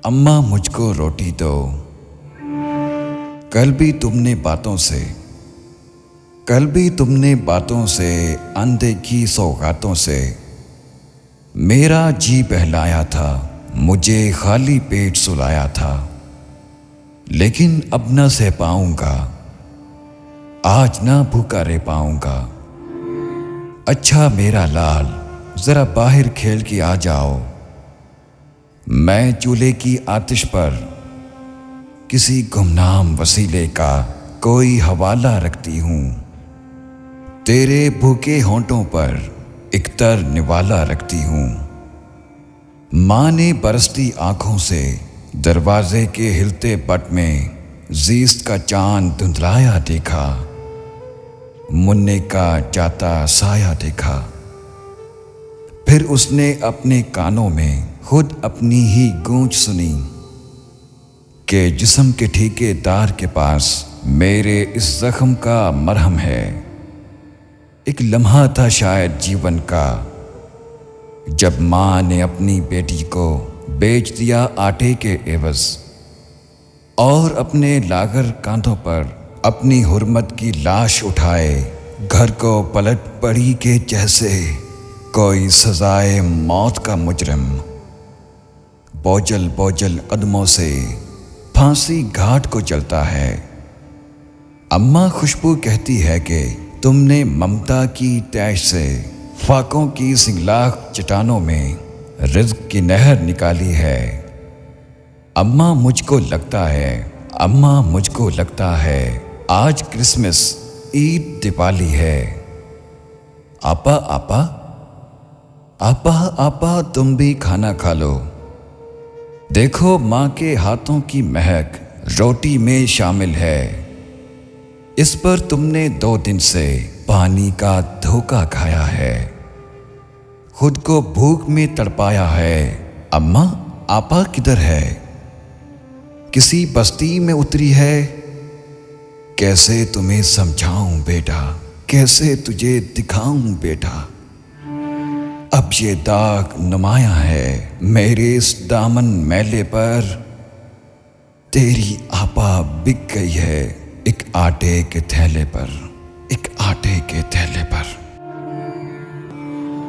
اماں مجھ کو روٹی دو، کل بھی تم نے باتوں سے اندیکھی سوغاتوں سے میرا جی بہلایا تھا، مجھے خالی پیٹ سلایا تھا، لیکن اب نہ سہ پاؤں گا، آج نہ بھوکا رہ پاؤں گا۔ اچھا میرا لال ذرا باہر کھیل کے آ جاؤ، میں چولہے کی آتش پر کسی گمنام وسیلے کا کوئی حوالہ رکھتی ہوں، تیرے بھوکے ہونٹوں پر ایک تر نوالہ رکھتی ہوں۔ ماں نے برستی آنکھوں سے دروازے کے ہلتے پٹ میں زیست کا چاند دھندلایا دیکھا، مننے کا جاتا سایہ دیکھا۔ پھر اس نے اپنے کانوں میں خود اپنی ہی گونج سنی کہ جسم کے ٹھیکے دار کے پاس میرے اس زخم کا مرہم ہے۔ ایک لمحہ تھا شاید جیون کا جب ماں نے اپنی بیٹی کو بیچ دیا آٹے کے عوض، اور اپنے لاغر کاندھوں پر اپنی حرمت کی لاش اٹھائے گھر کو پلٹ پڑی کے جیسے کوئی سزائے موت کا مجرم بوجھل بوجھل قدموں سے پھانسی گھاٹ کو چلتا ہے۔ اماں خوشبو کہتی ہے کہ تم نے ممتا کی تیش سے فاقوں کی سنگلاخ چٹانوں میں رزق کی نہر نکالی ہے۔ اماں مجھ کو لگتا ہے آج کرسمس عید دیوالی ہے۔ آپا تم بھی کھانا کھا لو، دیکھو ماں کے ہاتھوں کی مہک روٹی میں شامل ہے، اس پر تم نے 2 دن سے پانی کا دھوکہ کھایا ہے، خود کو بھوک میں تڑپایا ہے۔ اماں آپا کدھر ہے؟ کسی بستی میں اتری ہے؟ کیسے تمہیں سمجھاؤں بیٹا، کیسے تجھے دکھاؤں بیٹا، اب یہ داغ نمایاں ہے میرے اس دامن میلے پر، تیری آپا بک گئی ہے ایک آٹے کے تھیلے پر، ایک آٹے کے تھیلے پر۔